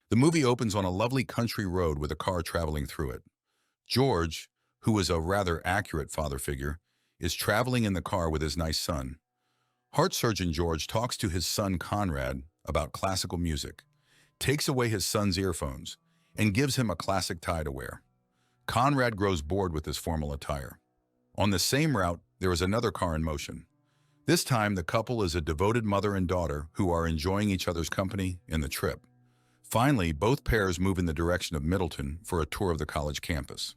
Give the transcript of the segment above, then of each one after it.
The movie opens on a lovely country road with a car traveling through it. George, who is a rather accurate father figure, is traveling in the car with his nice son. Heart surgeon George talks to his son Conrad about classical music, takes away his son's earphones, and gives him a classic tie to wear. Conrad grows bored with his formal attire. On the same route, there is another car in motion. This time, the couple is a devoted mother and daughter who are enjoying each other's company in the trip. Finally, both pairs move in the direction of Middleton for a tour of the college campus.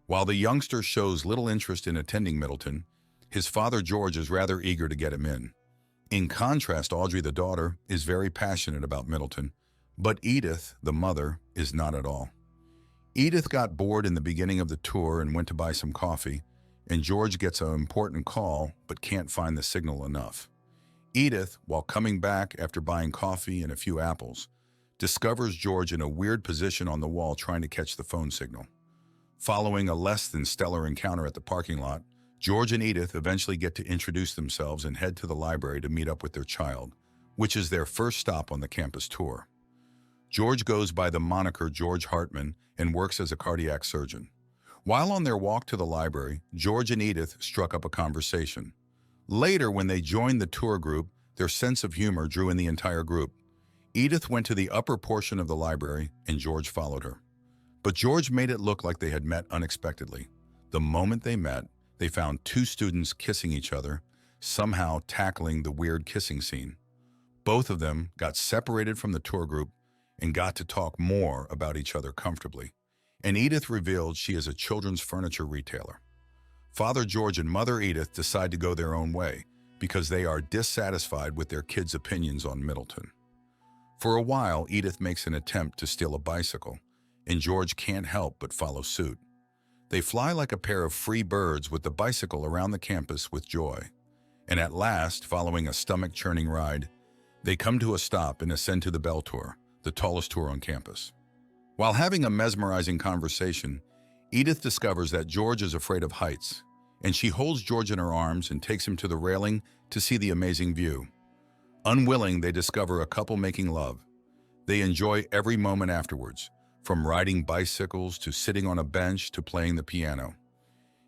While the youngster shows little interest in attending Middleton, his father George is rather eager to get him in. In contrast, Audrey, the daughter, is very passionate about Middleton, but Edith, the mother, is not at all. Edith got bored in the beginning of the tour and went to buy some coffee, and George gets an important call but can't find the signal enough. Edith, while coming back after buying coffee and a few apples, discovers George in a weird position on the wall trying to catch the phone signal. Following a less than stellar encounter at the parking lot, George and Edith eventually get to introduce themselves and head to the library to meet up with their child, which is their first stop on the campus tour. George goes by the moniker George Hartman and works as a cardiac surgeon. While on their walk to the library, George and Edith struck up a conversation. Later, when they joined the tour group, their sense of humor drew in the entire group. Edith went to the upper portion of the library, and George followed her. But George made it look like they had met unexpectedly. The moment they met, they found two students kissing each other, somehow tackling the weird kissing scene. Both of them got separated from the tour group and got to talk more about each other comfortably. And Edith revealed she is a children's furniture retailer. Father George and Mother Edith decide to go their own way because they are dissatisfied with their kids' opinions on Middleton. For a while, Edith makes an attempt to steal a bicycle, and George can't help but follow suit. They fly like a pair of free birds with the bicycle around the campus with joy. And at last, following a stomach-churning ride, they come to a stop and ascend to the Bell Tour, the tallest tour on campus. While having a mesmerizing conversation, Edith discovers that George is afraid of heights, and she holds George in her arms and takes him to the railing to see the amazing view. Unwilling, they discover a couple making love. They enjoy every moment afterwards, from riding bicycles to sitting on a bench to playing the piano.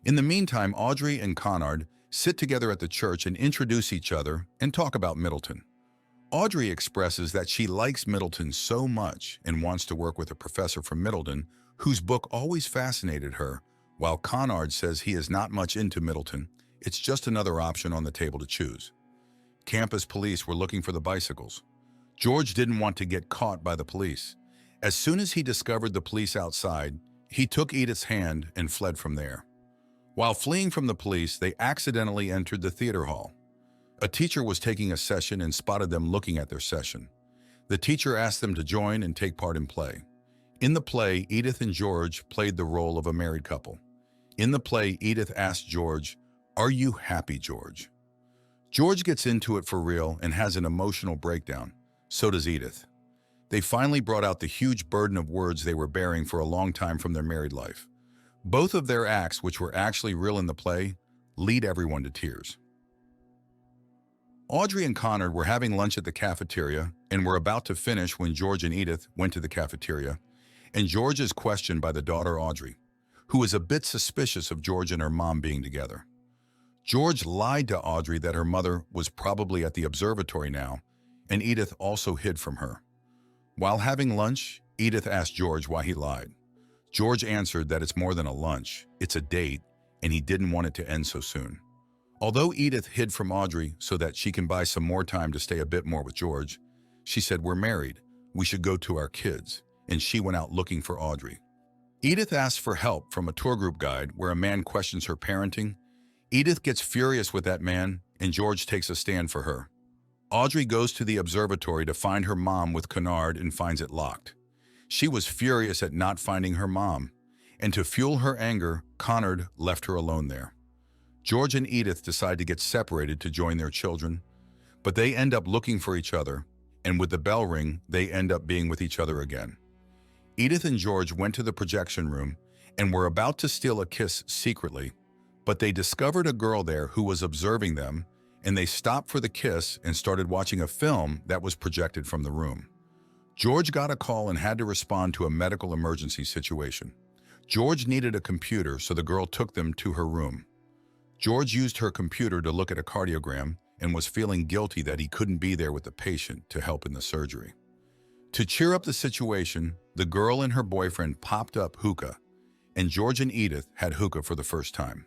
In the meantime, Audrey and Conrad sit together at the church and introduce each other and talk about Middleton. Audrey expresses that she likes Middleton so much and wants to work with a professor from Middleton whose book always fascinated her, while Conrad says he is not much into Middleton. It's just another option on the table to choose. Campus police were looking for the bicycles. George didn't want to get caught by the police. As soon as he discovered the police outside, he took Edith's hand and fled from there. While fleeing from the police, they accidentally entered the theater hall. A teacher was taking a session and spotted them looking at their session. The teacher asked them to join and take part in play. In the play, Edith and George played the role of a married couple. In the play, Edith asked George, "Are you happy, George?" George gets into it for real and has an emotional breakdown. So does Edith. They finally brought out the huge burden of words they were bearing for a long time from their married life. Both of their acts, which were actually real in the play, lead everyone to tears. Audrey and Conrad were having lunch at the cafeteria and were about to finish when George and Edith went to the cafeteria, and George is questioned by the daughter Audrey, who is a bit suspicious of George and her mom being together. George lied to Audrey that her mother was probably at the observatory now, and Edith also hid from her. While having lunch, Edith asked George why he lied. George answered that it's more than a lunch, it's a date, and he didn't want it to end so soon. Although Edith hid from Audrey so that she can buy some more time to stay a bit more with George, she said, "We're married, we should go to our kids," and she went out looking for Audrey. Edith asks for help from a tour group guide where a man questions her parenting. Edith gets furious with that man, and George takes a stand for her. Audrey goes to the observatory to find her mom with Conrad and finds it locked. She was furious at not finding her mom, and to fuel her anger, Conrad left her alone there. George and Edith decide to get separated to join their children, but they end up looking for each other, and with the bell ring, they end up being with each other again. Edith and George went to the projection room and were about to steal a kiss secretly, but they discovered a girl there who was observing them, and they stopped for the kiss and started watching a film that was projected from the room. George got a call and had to respond to a medical emergency situation. George needed a computer, so the girl took them to her room. George used her computer to look at a cardiogram and was feeling guilty that he couldn't be there with the patient to help in the surgery. To cheer up the situation, the girl and her boyfriend popped up hookah, and George and Edith had hookah for the first time.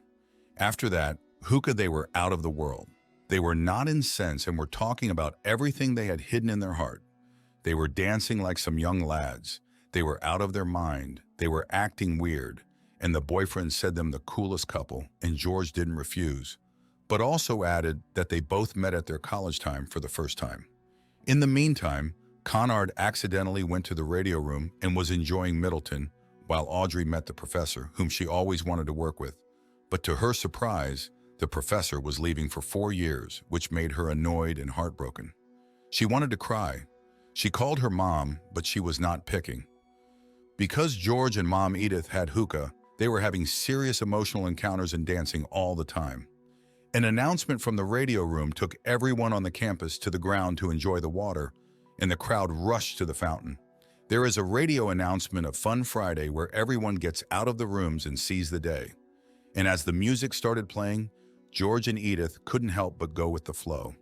After that, hookah, they were out of the world. They were not incensed and were talking about everything they had hidden in their heart. They were dancing like some young lads. They were out of their mind. They were acting weird, and the boyfriend said them the coolest couple, and George didn't refuse, but also added that they both met at their college time for the first time. In the meantime, Conard accidentally went to the radio room and was enjoying Middleton, while Audrey met the professor, whom she always wanted to work with. But to her surprise, the professor was leaving for 4 years, which made her annoyed and heartbroken. She wanted to cry. She called her mom, but she was not picking. Because George and Mom Edith had hookah, they were having serious emotional encounters and dancing all the time. An announcement from the radio room took everyone on the campus to the ground to enjoy the water, and the crowd rushed to the fountain. There is a radio announcement of Fun Friday where everyone gets out of the rooms and sees the day. And as the music started playing, George and Edith couldn't help but go with the flow.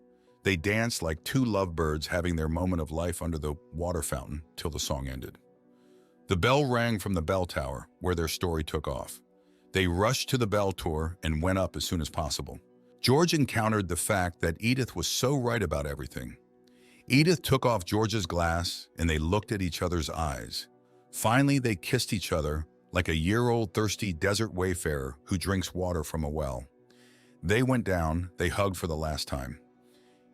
They danced like two lovebirds having their moment of life under the water fountain till the song ended. The bell rang from the bell tower where their story took off. They rushed to the bell tower and went up as soon as possible. George encountered the fact that Edith was so right about everything. Edith took off George's glass and they looked at each other's eyes. Finally, they kissed each other like a year-old thirsty desert wayfarer who drinks water from a well. They went down, they hugged for the last time.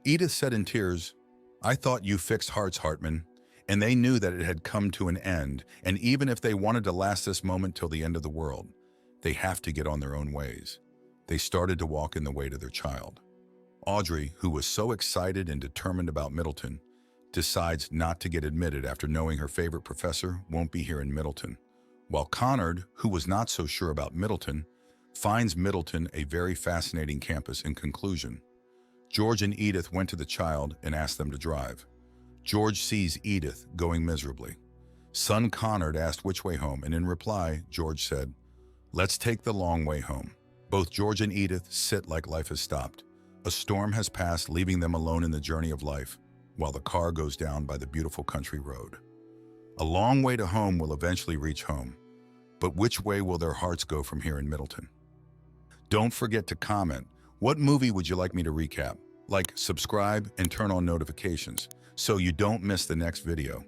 Edith said in tears, "I thought you fixed hearts, Hartman," and they knew that it had come to an end, and even if they wanted to last this moment till the end of the world, they have to get on their own ways. They started to walk in the way to their child. Audrey, who was so excited and determined about Middleton, decides not to get admitted after knowing her favorite professor won't be here in Middleton, while Conard, who was not so sure about Middleton, finds Middleton a very fascinating campus. In conclusion, George and Edith went to the child and asked them to drive. George sees Edith going miserably. Son Conard asked which way home, and in reply, George said, "Let's take the long way home." Both George and Edith sit like life has stopped. A storm has passed, leaving them alone in the journey of life, while the car goes down by the beautiful country road. A long way to home will eventually reach home, but which way will their hearts go from here in Middleton? Don't forget to comment. What movie would you like me to recap? Like, subscribe, and turn on notifications so you don't miss the next video.